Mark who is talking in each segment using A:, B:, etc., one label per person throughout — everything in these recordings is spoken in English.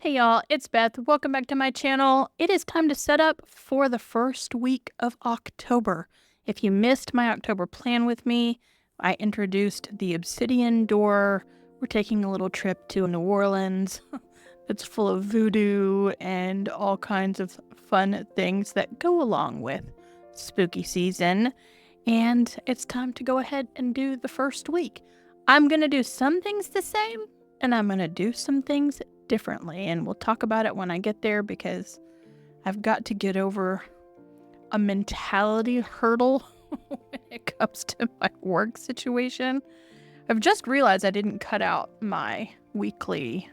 A: Hey y'all, it's Beth. Welcome back to my channel. It is time to set up for the first week of October. If you missed my October plan with me, I introduced the Obsidian door. We're taking a little trip to New Orleans. It's full of voodoo and all kinds of fun things that go along with spooky season. And it's time to go ahead and do the first week. I'm going to do some things the same, and I'm going to do some things differently, and we'll talk about it when I get there because I've got to get over a mentality hurdle when it comes to my work situation. I've just realized I didn't cut out my weekly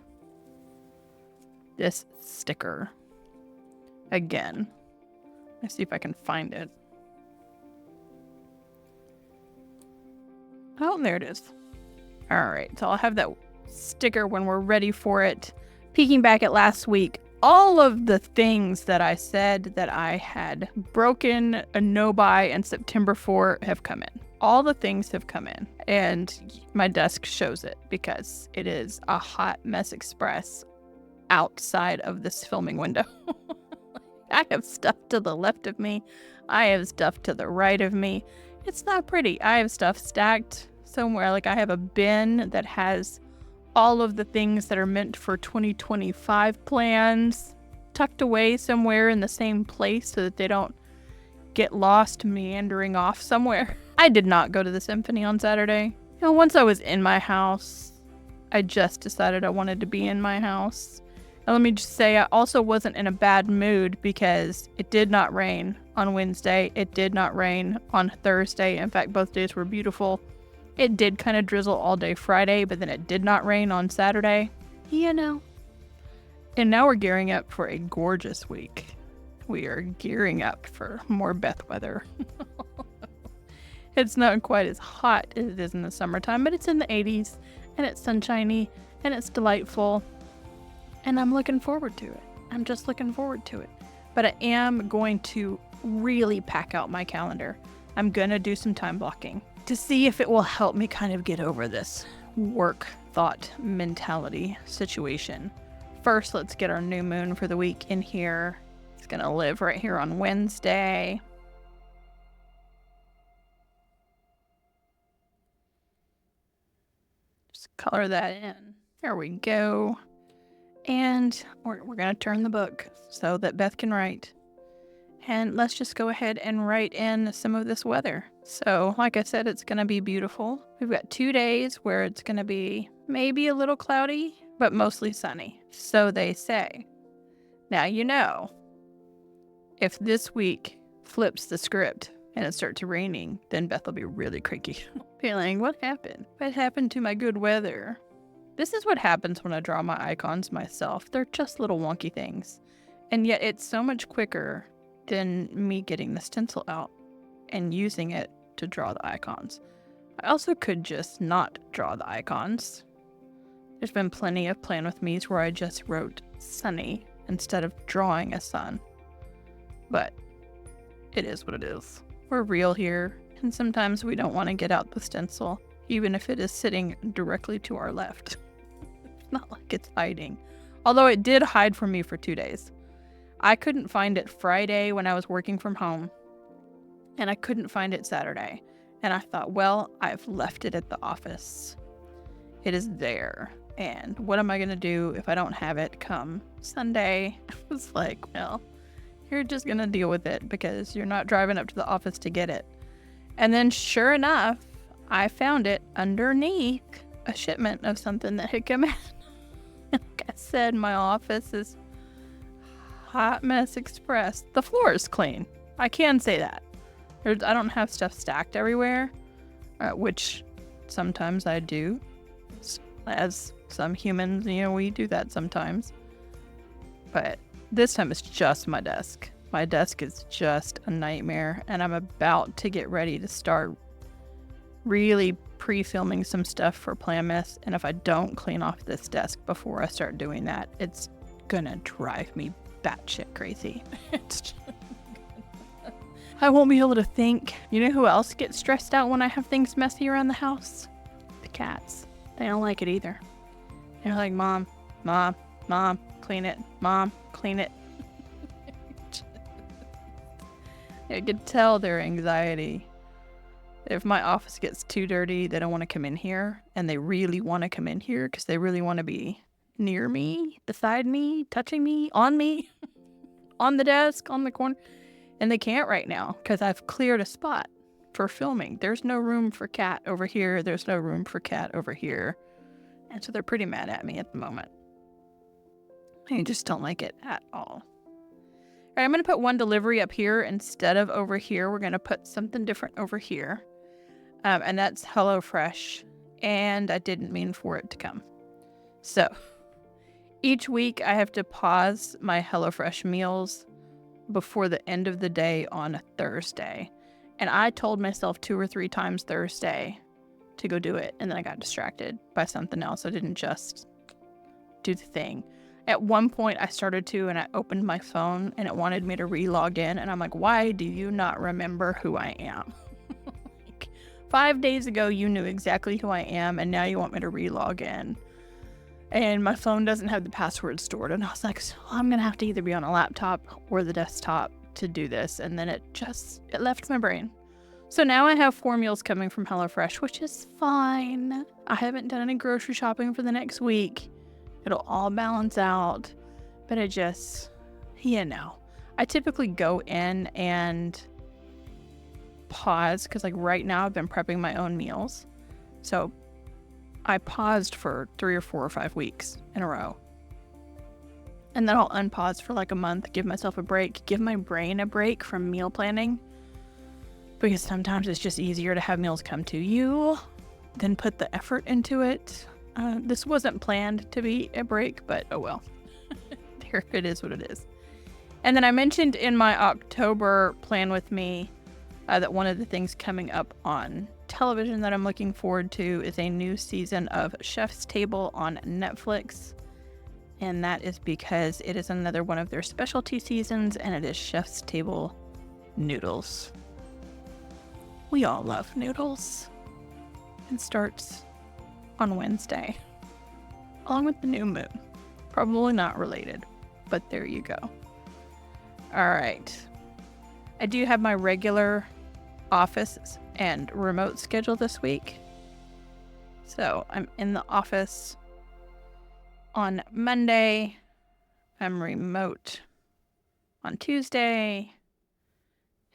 A: this sticker again. Let's see if I can find it. Oh, there it is. All right, so I'll have that sticker when we're ready for it. Peeking back at last week, all of the things that I said that I had broken a no-buy and September for have come in. All the things have come in, and my desk shows it because it is a hot mess express outside of this filming window. I have stuff to the left of me. I have stuff to the right of me. It's not pretty. I have stuff stacked somewhere. Like I have a bin that has all of the things that are meant for 2025 plans tucked away somewhere in the same place so that they don't get lost meandering off somewhere. I did not go to the symphony on Saturday. Once I was in my house, I just decided I wanted to be in my house. And let me just say, I also wasn't in a bad mood because it did not rain on Wednesday. It did not rain on Thursday. In fact, both days were beautiful. It did kind of drizzle all day Friday, but then it did not rain on Saturday. And now we're gearing up for a gorgeous week. We are gearing up for more Beth weather. It's not quite as hot as it is in the summertime, but it's in the 80s, and it's sunshiny, and it's delightful. And I'm looking forward to it. I'm just looking forward to it. But I am going to really pack out my calendar. I'm going to do some time blocking to see if it will help me kind of get over this work thought mentality situation. First, let's get our new moon for the week in here. It's going to live right here on Wednesday. Just color that in. There we go. And we're going to turn the book so that Beth can write. And let's just go ahead and write in some of this weather. So, like I said, it's going to be beautiful. We've got 2 days where it's going to be maybe a little cloudy, but mostly sunny. So they say. Now, if this week flips the script and it starts raining, then Beth will be really cranky. Feeling, what happened? What happened to my good weather? This is what happens when I draw my icons myself. They're just little wonky things. And yet it's so much quicker than me getting the stencil out and using it to draw the icons. I also could just not draw the icons. There's been plenty of plan with me's where I just wrote sunny instead of drawing a sun. But it is what it is. We're real here, and sometimes we don't want to get out the stencil, even if it is sitting directly to our left. It's not like it's hiding. Although it did hide from me for 2 days. I couldn't find it Friday when I was working from home, and I couldn't find it Saturday. And I thought, well, I've left it at the office. It is there. And what am I going to do if I don't have it come Sunday? I was like, well, you're just going to deal with it because you're not driving up to the office to get it. And then sure enough, I found it underneath a shipment of something that had come in. Like I said, my office is hot mess express. The floor is clean. I can say that. I don't have stuff stacked everywhere, which sometimes I do. As some humans, we do that sometimes. But this time it's just my desk. My desk is just a nightmare, and I'm about to get ready to start really pre-filming some stuff for Planmas, and if I don't clean off this desk before I start doing that, it's gonna drive me batshit crazy. I won't be able to think. You know who else gets stressed out when I have things messy around the house? The cats. They don't like it either. They're like, Mom, clean it. Mom, clean it. I could tell their anxiety. If my office gets too dirty, they don't want to come in here. And they really want to come in here because they really want to be near me, beside me, touching me, on the desk, on the corner. And they can't right now because I've cleared a spot for filming. There's no room for cat over here. There's no room for cat over here. And so they're pretty mad at me at the moment. I just don't like it at all. All right, I'm going to put one delivery up here instead of over here. We're going to put something different over here. And that's HelloFresh. And I didn't mean for it to come. So each week I have to pause my HelloFresh meals before the end of the day on a Thursday. And I told myself 2 or 3 times Thursday to go do it. And then I got distracted by something else. I didn't just do the thing. At one point I started to, and I opened my phone and it wanted me to re-log in. And I'm like, why do you not remember who I am? Like, 5 days ago, you knew exactly who I am. And now you want me to re-log in. And my phone doesn't have the password stored. And I was like, so I'm going to have to either be on a laptop or the desktop to do this. And then it left my brain. So now I have 4 meals coming from HelloFresh, which is fine. I haven't done any grocery shopping for the next week. It'll all balance out. But I just, I typically go in and pause because like right now I've been prepping my own meals. So I paused for 3 or 4 or 5 weeks in a row. And then I'll unpause for like a month, give myself a break, give my brain a break from meal planning. Because sometimes it's just easier to have meals come to you than put the effort into it. This wasn't planned to be a break, but oh well. There it is what it is. And then I mentioned in my October plan with me that one of the things coming up on television that I'm looking forward to is a new season of Chef's Table on Netflix. And that is because it is another one of their specialty seasons, and it is Chef's Table noodles. We all love noodles. It starts on Wednesday, along with the new moon. Probably not related, but there you go. All right. I do have my regular office and remote schedule this week. So I'm in the office on Monday. I'm remote on Tuesday.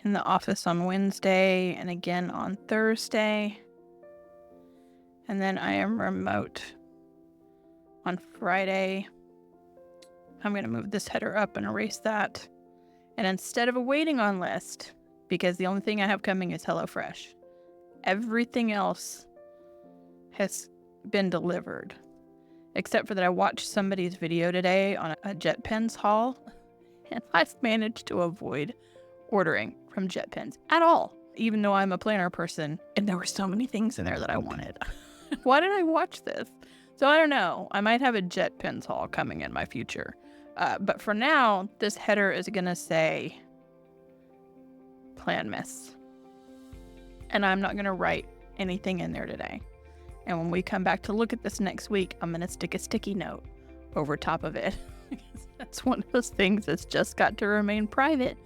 A: In the office on Wednesday and again on Thursday. And then I am remote on Friday. I'm going to move this header up and erase that. And instead of a waiting on list, because the only thing I have coming is HelloFresh, everything else has been delivered. Except for that I watched somebody's video today on a JetPens haul, and I've managed to avoid ordering from JetPens at all, even though I'm a planner person, and there were so many things in there that I wanted. Why did I watch this? So I don't know. I might have a JetPens haul coming in my future. But for now, this header is going to say plan miss. And I'm not going to write anything in there today. And when we come back to look at this next week, I'm going to stick a sticky note over top of it. That's one of those things that's just got to remain private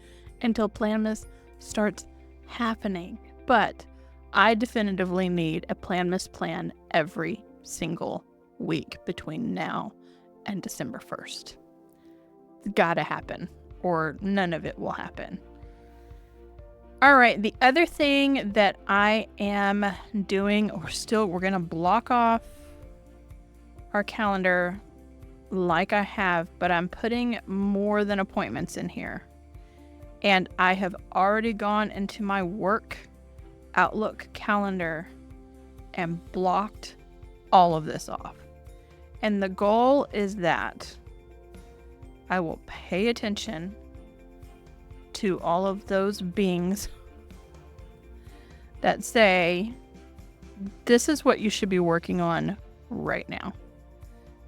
A: until plan miss starts happening. But I definitively need a plan miss plan every single week between now and December 1st. It's gotta happen, or none of it will happen. All right, the other thing that I am doing, we're gonna block off our calendar like I have, but I'm putting more than appointments in here. And I have already gone into my work Outlook calendar and blocked all of this off. And the goal is that I will pay attention to all of those bings that say, this is what you should be working on right now.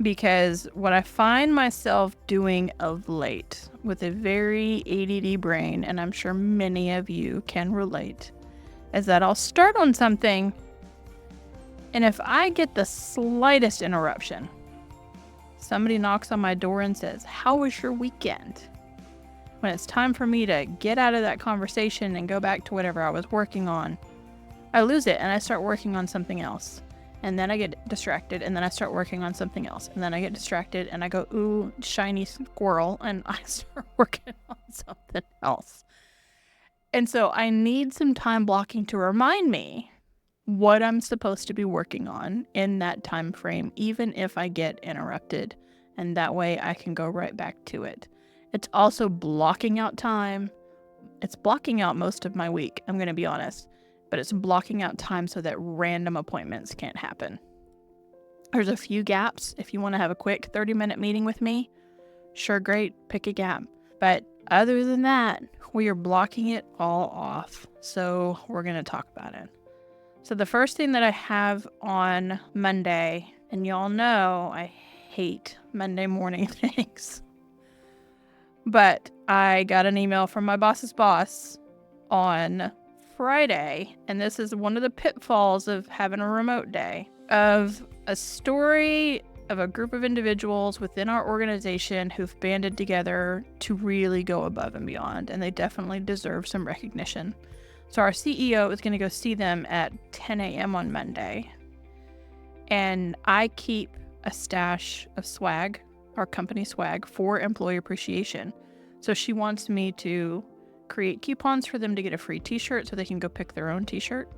A: Because what I find myself doing of late with a very ADD brain, and I'm sure many of you can relate, is that I'll start on something, and if I get the slightest interruption, Somebody knocks on my door and says, "How was your weekend?" When it's time for me to get out of that conversation and go back to whatever I was working on, I lose it and I start working on something else. And then I get distracted and then I start working on something else. And then I get distracted and I go, ooh, shiny squirrel, and I start working on something else. And so I need some time blocking to remind me what I'm supposed to be working on in that time frame, even if I get interrupted. And that way I can go right back to it. It's also blocking out time. It's blocking out most of my week, I'm going to be honest. But it's blocking out time so that random appointments can't happen. There's a few gaps. If you want to have a quick 30-minute meeting with me, sure, great, pick a gap. But other than that, we are blocking it all off. So we're going to talk about it. So the first thing that I have on Monday, and y'all know I hate Monday morning things, but I got an email from my boss's boss on Friday, and this is one of the pitfalls of having a remote day, of a story of a group of individuals within our organization who've banded together to really go above and beyond, and they definitely deserve some recognition. So our CEO is going to go see them at 10 a.m. on Monday, and I keep a stash of swag, our company swag, for employee appreciation. So she wants me to create coupons for them to get a free t-shirt so they can go pick their own t-shirt.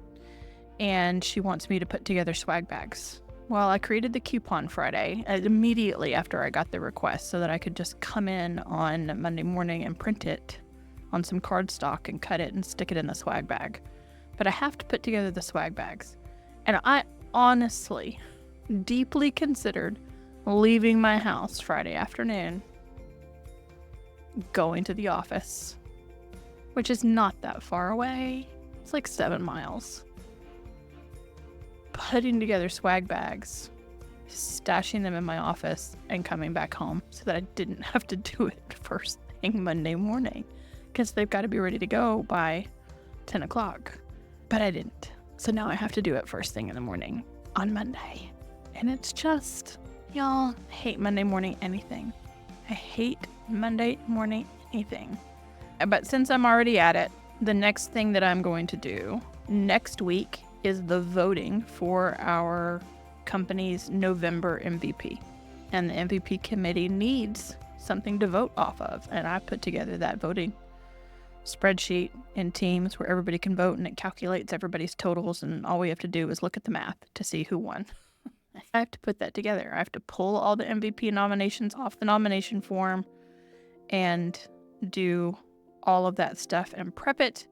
A: And she wants me to put together swag bags. Well, I created the coupon Friday immediately after I got the request so that I could just come in on Monday morning and print it on some cardstock and cut it and stick it in the swag bag. But I have to put together the swag bags. And I honestly deeply considered leaving my house Friday afternoon, going to the office, which is not that far away. It's like 7 miles. Putting together swag bags, stashing them in my office, and coming back home so that I didn't have to do it first thing Monday morning, because they've got to be ready to go by 10 o'clock. But I didn't. So now I have to do it first thing in the morning on Monday. And it's just, y'all, I hate Monday morning anything. I hate Monday morning anything. But since I'm already at it, the next thing that I'm going to do next week is the voting for our company's November MVP. And the MVP committee needs something to vote off of. And I put together that voting spreadsheet in Teams where everybody can vote, and it calculates everybody's totals, and all we have to do is look at the math to see who won. I have to put that together. I have to pull all the MVP nominations off the nomination form and do all of that stuff and prep it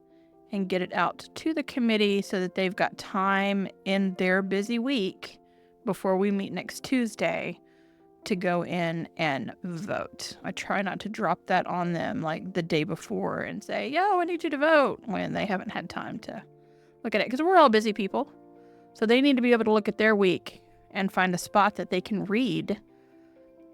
A: and get it out to the committee so that they've got time in their busy week before we meet next Tuesday to go in and vote. I try not to drop that on them like the day before and say, yo, I need you to vote, when they haven't had time to look at it, because we're all busy people. So they need to be able to look at their week and find a spot that they can read.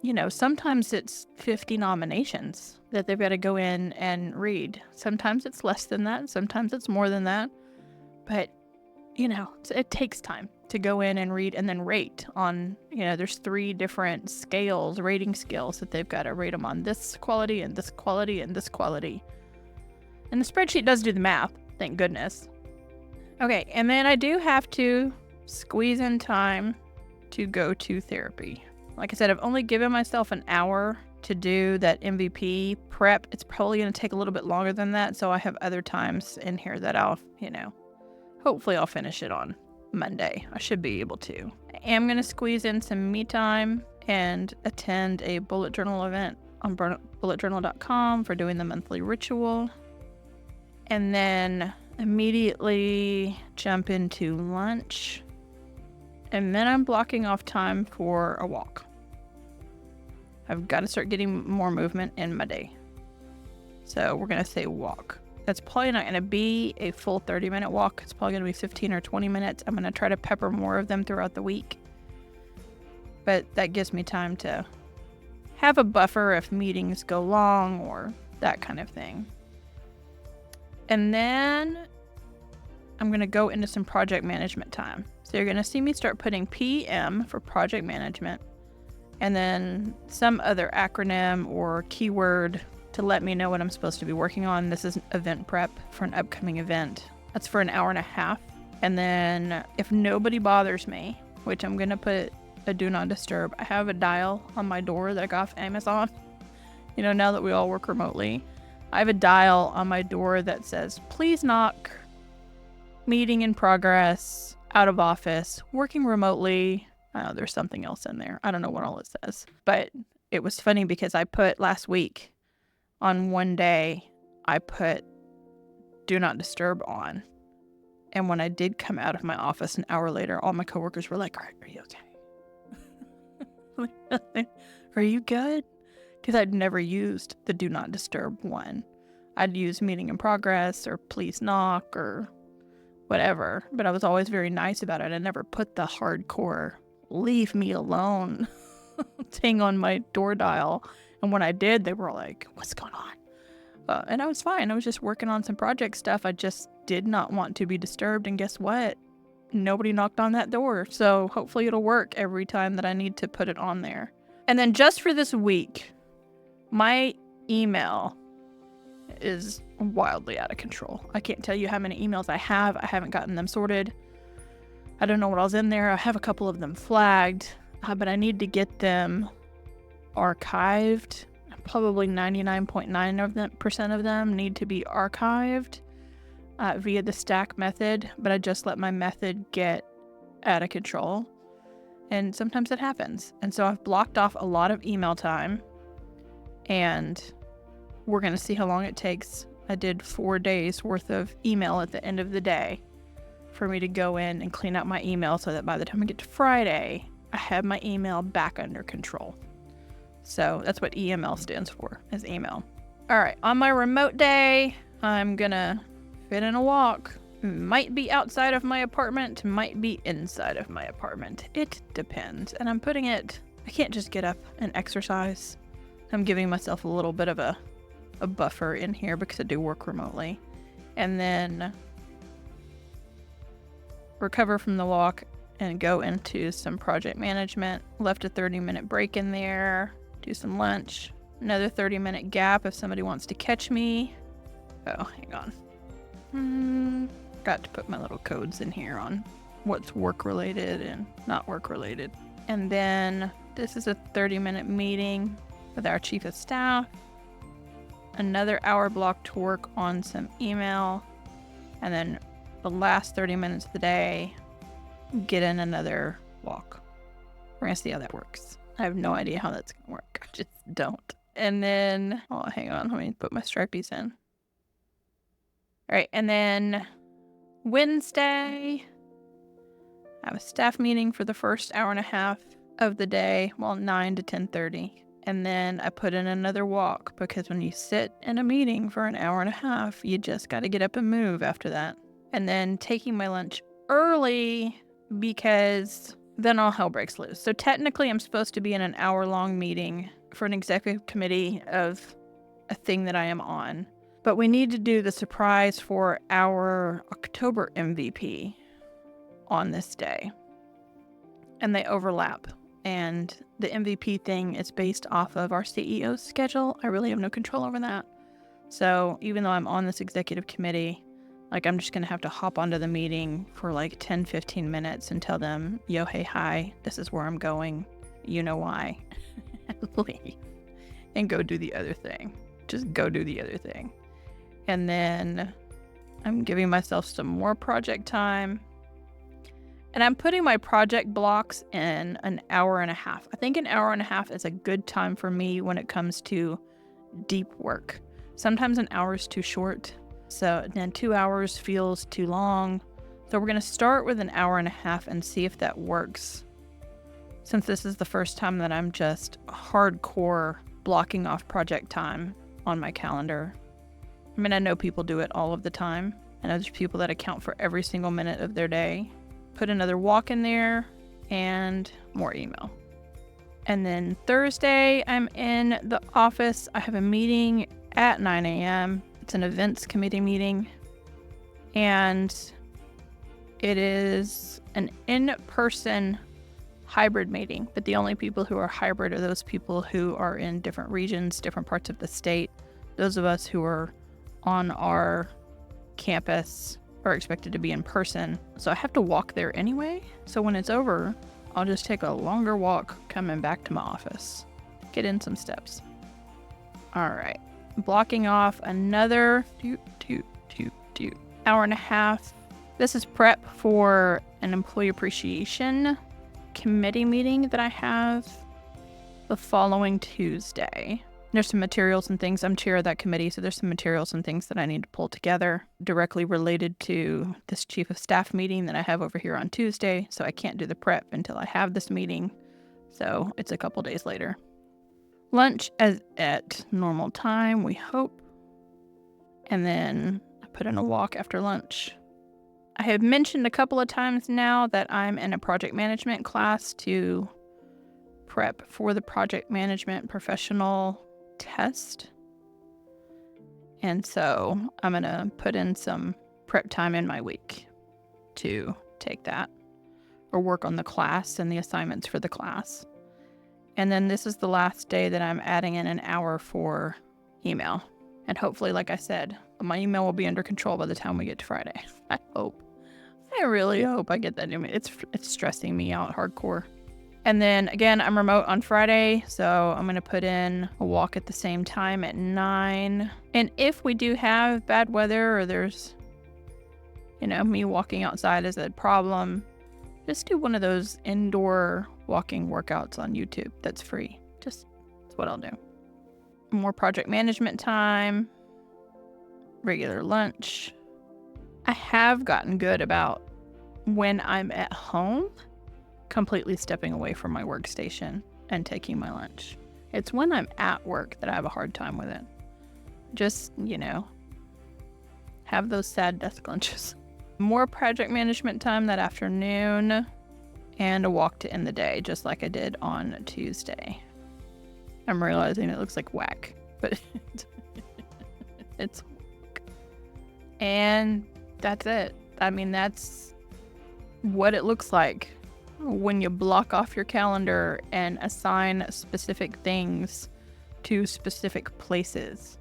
A: You know, sometimes it's 50 nominations that they've got to go in and read. Sometimes it's less than that. Sometimes it's more than that. But, you know, it takes time to go in and read and then rate on, you know, there's 3 different scales, rating scales that they've got to rate them on: this quality and this quality and this quality. And the spreadsheet does do the math, thank goodness. Okay, and then I do have to squeeze in time to go to therapy. Like I said, I've only given myself an hour to do that MVP prep. It's probably going to take a little bit longer than that, so I have other times in here that I'll, you know, hopefully I'll finish it on Monday. I should be able to. I am going to squeeze in some me time and attend a bullet journal event on bulletjournal.com for doing the monthly ritual. And then immediately jump into lunch. And then I'm blocking off time for a walk. I've got to start getting more movement in my day. So we're going to say walk. That's probably not going to be a full 30-minute walk. It's probably going to be 15 or 20 minutes. I'm going to try to pepper more of them throughout the week. But that gives me time to have a buffer if meetings go long or that kind of thing. And then I'm going to go into some project management time. So you're going to see me start putting PM for project management and then some other acronym or keyword to let me know what I'm supposed to be working on. This is event prep for an upcoming event. That's for an hour and a half. And then if nobody bothers me, which I'm going to put a do not disturb, I have a dial on my door that I got off Amazon. You know, now that we all work remotely, I have a dial on my door that says, please knock, meeting in progress, out of office, working remotely. There's something else in there. I don't know what all it says. But it was funny because I put last week on one day, I put do not disturb on. And when I did come out of my office an hour later, all my coworkers were like, are you okay? Are you good? Because I'd never used the do not disturb one. I'd use meeting in progress or please knock or whatever. But I was always very nice about it. I never put the hardcore leave me alone thing on my door dial. And when I did, they were like, what's going on? And I was fine. I was just working on some project stuff. I just did not want to be disturbed. And guess what? Nobody knocked on that door. So hopefully it'll work every time that I need to put it on there. And then just for this week, my email is wildly out of control. I can't tell you how many emails I have. I haven't gotten them sorted. I don't know what else in there. I have a couple of them flagged, but I need to get them archived. Probably 99.9% of them need to be archived via the stack method, but I just let my method get out of control. And sometimes it happens. And so I've blocked off a lot of email time, and we're going to see how long it takes. I did 4 days worth of email at the end of the day for me to go in and clean out my email so that by the time I get to Friday, I have my email back under control. So that's what EML stands for, is email. All right, on my remote day, I'm gonna fit in a walk. Might be outside of my apartment, might be inside of my apartment. It depends. And I'm putting it, I can't just get up and exercise. I'm giving myself a little bit of a buffer in here because I do work remotely. And then recover from the walk and go into some project management. Left a 30-minute break in there. Do some lunch. Another 30-minute gap if somebody wants to catch me. Oh, hang on. Got to put my little codes in here on what's work-related and not work-related. And then this is a 30-minute meeting with our chief of staff. Another hour block to work on some email. And then the last 30 minutes of the day, get in another walk. We're going to see how that works. I have no idea how that's going to work. I just don't. And then, oh, hang on. Let me put my stripies in. All right. And then Wednesday, I have a staff meeting for the first hour and a half of the day, 9 to 10:30. And then I put in another walk because when you sit in a meeting for an hour and a half, you just got to get up and move after that. And then taking my lunch early because then all hell breaks loose. So technically I'm supposed to be in an hour-long meeting for an executive committee of a thing that I am on. But we need to do the surprise for our October MVP on this day. And they overlap. And the MVP thing is based off of our CEO's schedule. I really have no control over that. So even though I'm on this executive committee, I'm just going to have to hop onto the meeting for 10, 15 minutes and tell them, yo, hey, hi, this is where I'm going. You know why. Leave. And go do the other thing. Just go do the other thing. And then I'm giving myself some more project time. And I'm putting my project blocks in an hour and a half. I think an hour and a half is a good time for me when it comes to deep work. Sometimes an hour is too short. So then 2 hours feels too long. So we're going to start with an hour and a half and see if that works. Since this is the first time that I'm just hardcore blocking off project time on my calendar. I mean, I know people do it all of the time. I know there's people that account for every single minute of their day. Put another walk in there and more email. And then Thursday, I'm in the office. I have a meeting at 9 a.m. It's an events committee meeting, and it is an in-person hybrid meeting, but the only people who are hybrid are those people who are in different regions, different parts of the state. Those of us who are on our campus are expected to be in person. So I have to walk there anyway. So when it's over, I'll just take a longer walk coming back to my office. Get in some steps. All right. Blocking off another hour and a half. This is prep for an employee appreciation committee meeting that I have the following Tuesday. There's some materials and things. I'm chair of that committee, so there's some materials and things that I need to pull together directly related to this chief of staff meeting that I have over here on Tuesday. So I can't do the prep until I have this meeting. So it's a couple days later. Lunch at normal time, we hope. And then I put in a walk after lunch. I have mentioned a couple of times now that I'm in a project management class to prep for the project management professional test. And so I'm going to put in some prep time in my week to take that or work on the class and the assignments for the class. And then this is the last day that I'm adding in an hour for email. And hopefully, like I said, my email will be under control by the time we get to Friday. I hope. I really hope I get that email. It's stressing me out hardcore. And then again, I'm remote on Friday, so I'm going to put in a walk at the same time at 9. And if we do have bad weather or there's, me walking outside is a problem, just do one of those indoor walking workouts on YouTube that's free. That's what I'll do. More project management time, regular lunch. I have gotten good about when I'm at home, completely stepping away from my workstation and taking my lunch. It's when I'm at work that I have a hard time with it. Just, have those sad desk lunches. More project management time that afternoon and a walk to end the day, just like I did on Tuesday. I'm realizing it looks like whack, but it's whack. And that's it. That's what it looks like when you block off your calendar and assign specific things to specific places.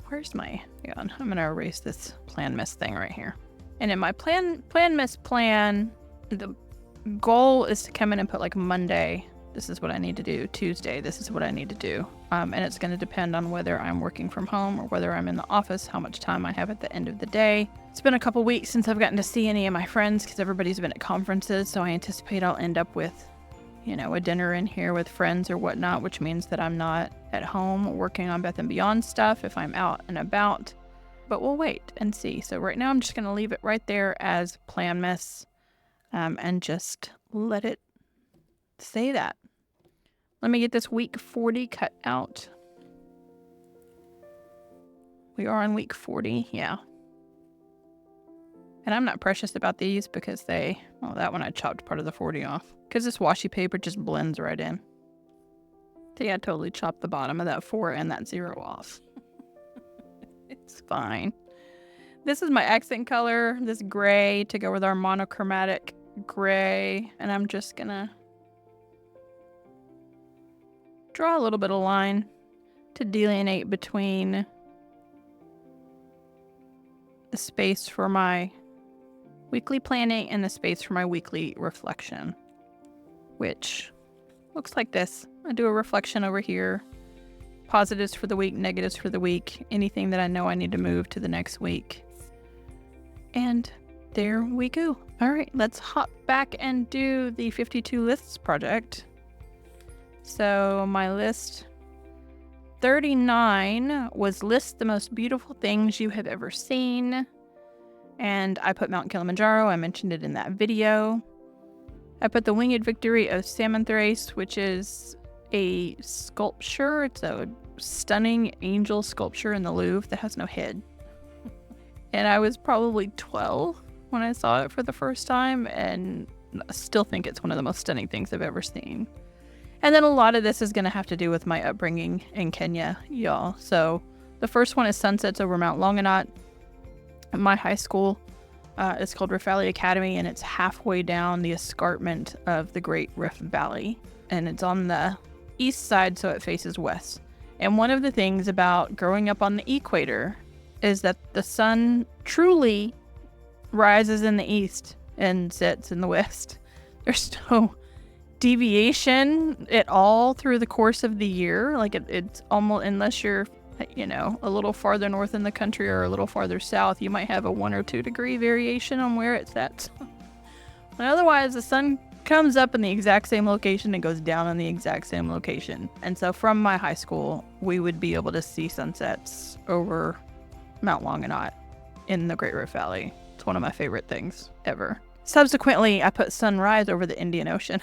A: Where's my, hang on, I'm going to erase this plan miss thing right here. And in my plan miss plan, the goal is to come in and put like Monday, this is what I need to do. Tuesday, this is what I need to do. And it's going to depend on whether I'm working from home or whether I'm in the office, how much time I have at the end of the day. It's been a couple weeks since I've gotten to see any of my friends because everybody's been at conferences. So I anticipate I'll end up with, a dinner in here with friends or whatnot, which means that I'm not at home working on Beth and Beyond stuff if I'm out and about. But we'll wait and see. So right now I'm just going to leave it right there as plan miss and just let it say that. Let me get this week 40 cut out. We are on week 40, yeah. And I'm not precious about these because that one I chopped part of the 40 off. Because this washi paper just blends right in. See, I totally chopped the bottom of that 4 and that 0 off. It's fine. This is my accent color, this gray to go with our monochromatic gray. And I'm just gonna draw a little bit of line to delineate between the space for my weekly planning and the space for my weekly reflection, which looks like this. I do a reflection over here, positives for the week, negatives for the week, anything that I know I need to move to the next week. And there we go. All right, let's hop back and do the 52 lists project. So my list 39 was list the most beautiful things you have ever seen. And I put Mount Kilimanjaro. I mentioned it in that video. I put the Winged Victory of Samothrace, which is a sculpture. It's a stunning angel sculpture in the Louvre that has no head. And I was probably 12 when I saw it for the first time, and I still think it's one of the most stunning things I've ever seen. And then a lot of this is going to have to do with my upbringing in Kenya, y'all. So the first one is Sunsets over Mount Longonot. My high school It's called Rift Valley Academy, and it's halfway down the escarpment of the Great Rift Valley. And it's on the east side, so it faces west. And one of the things about growing up on the equator is that the sun truly rises in the east and sets in the west. There's no deviation at all through the course of the year. Like it's almost, unless you're, a little farther north in the country or a little farther south, you might have a 1 or 2 degree variation on where it sets. But otherwise, the sun comes up in the exact same location and goes down in the exact same location. And so from my high school, we would be able to see sunsets over Mount Longanot in the Great Rift Valley. It's one of my favorite things ever. Subsequently, I put sunrise over the Indian Ocean.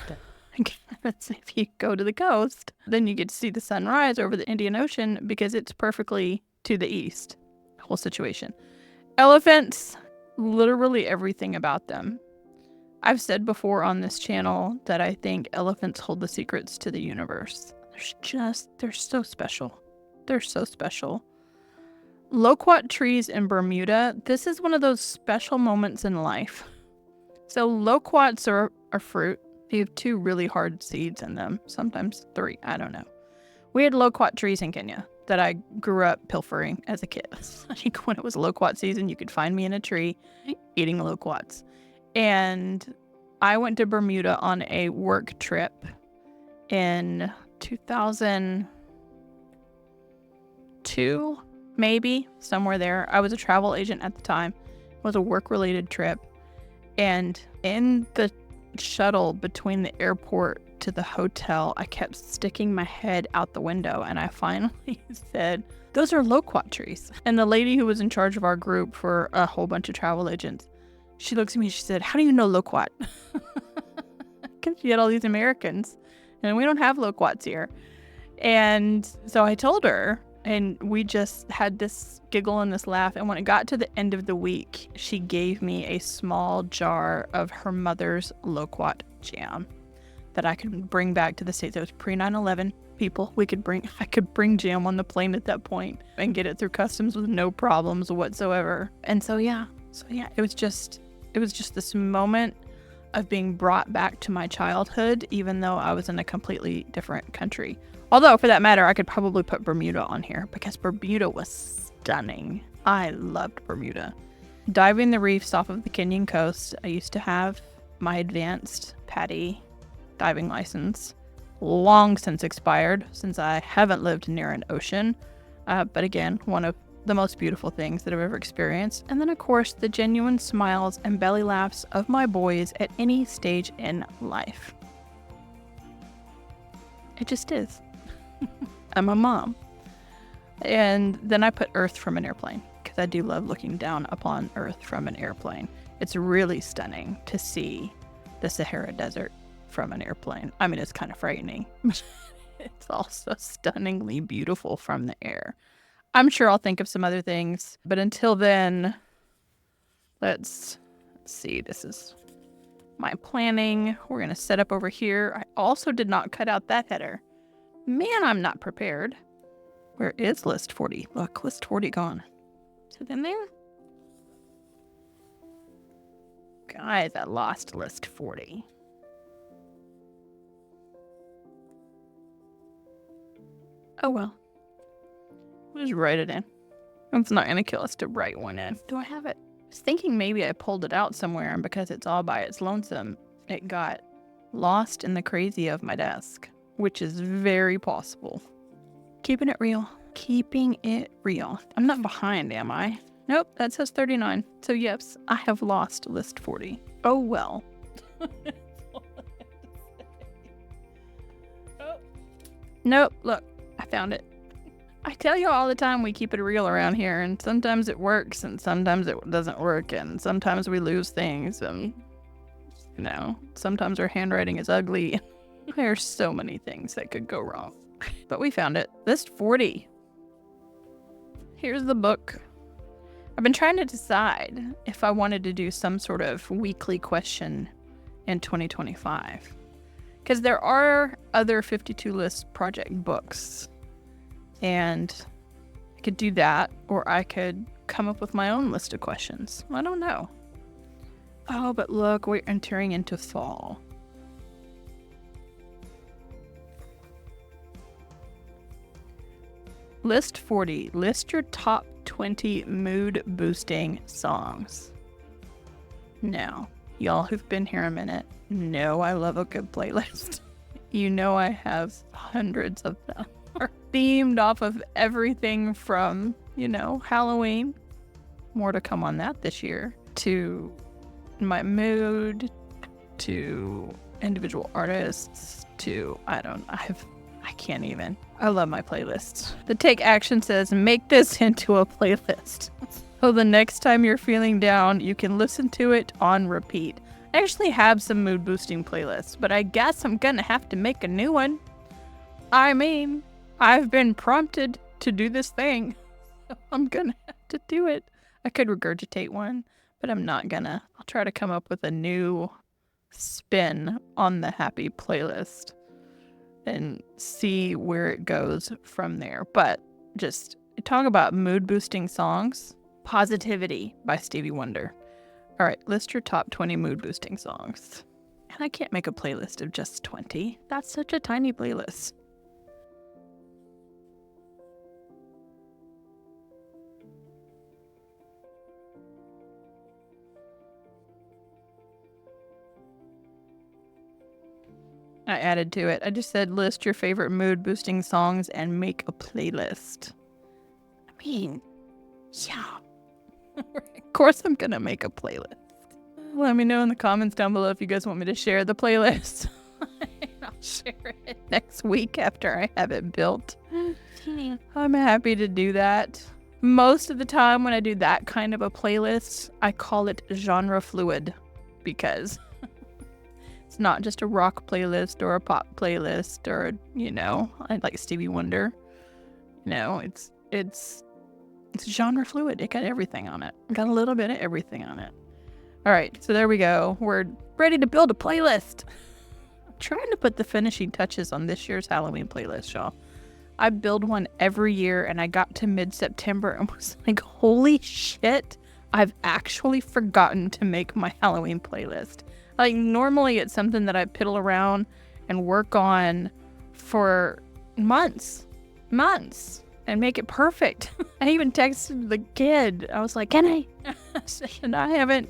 A: If you go to the coast, then you get to see the sunrise over the Indian Ocean because it's perfectly to the east. Whole situation. Elephants, literally everything about them. I've said before on this channel that I think elephants hold the secrets to the universe. They're so special. They're so special. Loquat trees in Bermuda, this is one of those special moments in life. So loquats are fruit. They have 2 really hard seeds in them, sometimes 3, I don't know. We had loquat trees in Kenya that I grew up pilfering as a kid. I think when it was loquat season, you could find me in a tree eating loquats. And I went to Bermuda on a work trip in 2002, maybe, somewhere there. I was a travel agent at the time. It was a work-related trip. And in the shuttle between the airport to the hotel, I kept sticking my head out the window, and I finally said, "Those are loquat trees." And the lady who was in charge of our group for a whole bunch of travel agents, she looks at me and she said, "How do you know loquat?" Because she had all these Americans, and we don't have loquats here. And so I told her, and we just had this giggle and this laugh. And when it got to the end of the week, she gave me a small jar of her mother's loquat jam that I could bring back to the States. It was pre-9/11, people. I could bring jam on the plane at that point and get it through customs with no problems whatsoever. And so yeah, it was just this moment of being brought back to my childhood, even though I was in a completely different country. Although, for that matter, I could probably put Bermuda on here because Bermuda was stunning. I loved Bermuda. Diving the reefs off of the Kenyan coast, I used to have my advanced PADI diving license. Long since expired, since I haven't lived near an ocean. But again, one of the most beautiful things that I've ever experienced. And then, of course, the genuine smiles and belly laughs of my boys at any stage in life. It just is. I'm a mom. And then I put Earth from an airplane because I do love looking down upon Earth from an airplane. It's really stunning to see the Sahara Desert from an airplane. I mean, it's kind of frightening. It's also stunningly beautiful from the air. I'm sure I'll think of some other things, but until then, let's see. This is my planning. We're going to set up over here. I also did not cut out that header. Man, I'm not prepared. Where is list 40? Look, list 40 gone. Is it in there? Guys, I lost list 40. Oh well. We'll just write it in. It's not going to kill us to write one in. Do I have it? I was thinking maybe I pulled it out somewhere, and because it's all by its lonesome, it got lost in the crazy of my desk, which is very possible. Keeping it real. Keeping it real. I'm not behind, am I? Nope, that says 39. So yes, I have lost list 40. Oh well. Oh. Nope, look, I found it. I tell you all the time we keep it real around here, and sometimes it works and sometimes it doesn't work, and sometimes we lose things, and sometimes our handwriting is ugly. There's so many things that could go wrong. But we found it. List 40. Here's the book. I've been trying to decide if I wanted to do some sort of weekly question in 2025. Because there are other 52 List project books. And I could do that, or I could come up with my own list of questions. I don't know. Oh, but look, we're entering into fall. List 40. List your top 20 mood-boosting songs. Now, y'all who've been here a minute know I love a good playlist. You know I have hundreds of them. Are themed off of everything from, Halloween. More to come on that this year. To my mood, to individual artists, to, I can't even. I love my playlists. The Take Action says, make this into a playlist. So the next time you're feeling down, you can listen to it on repeat. I actually have some mood boosting playlists, but I guess I'm gonna have to make a new one. I mean, I've been prompted to do this thing. So I'm gonna have to do it. I could regurgitate one, but I'm not gonna. I'll try to come up with a new spin on the happy playlist and see where it goes from there. But just talk about mood boosting songs. Positivity by Stevie Wonder. All right, list your top 20 mood boosting songs. And I can't make a playlist of just 20. That's such a tiny playlist. I added to it. I just said list your favorite mood boosting songs and make a playlist. I mean, yeah. Of course I'm gonna make a playlist. Let me know in the comments down below if you guys want me to share the playlist. I'll share it next week after I have it built. I'm happy to do that. Most of the time when I do that kind of a playlist, I call it genre fluid because it's not just a rock playlist or a pop playlist or, I like Stevie Wonder. It's genre fluid. It got everything on it. Got a little bit of everything on it. All right, so there we go. We're ready to build a playlist. I'm trying to put the finishing touches on this year's Halloween playlist, y'all. I build one every year, and I got to mid-September and was like, holy shit, I've actually forgotten to make my Halloween playlist. Like, normally it's something that I piddle around and work on for months. And make it perfect. I even texted the kid. I was like, can I? And I haven't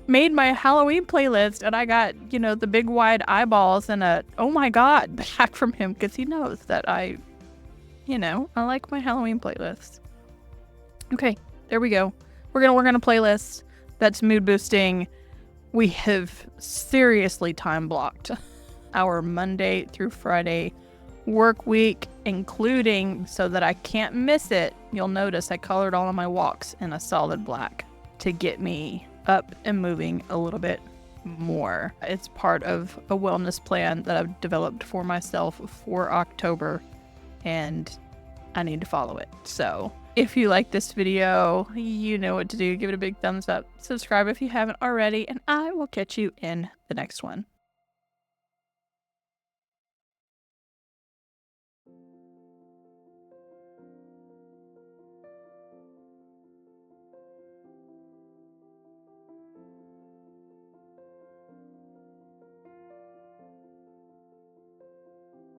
A: made my Halloween playlist. And I got, the big wide eyeballs and a, oh my God, back from him. Because he knows that I like my Halloween playlist. Okay, there we go. We're going to work on a playlist that's mood boosting. We have seriously time blocked our Monday through Friday work week, including so that I can't miss it. You'll notice I colored all of my walks in a solid black to get me up and moving a little bit more. It's part of a wellness plan that I've developed for myself for October, and I need to follow it. So if you like this video, you know what to do. Give it a big thumbs up. Subscribe if you haven't already, and I will catch you in the next one.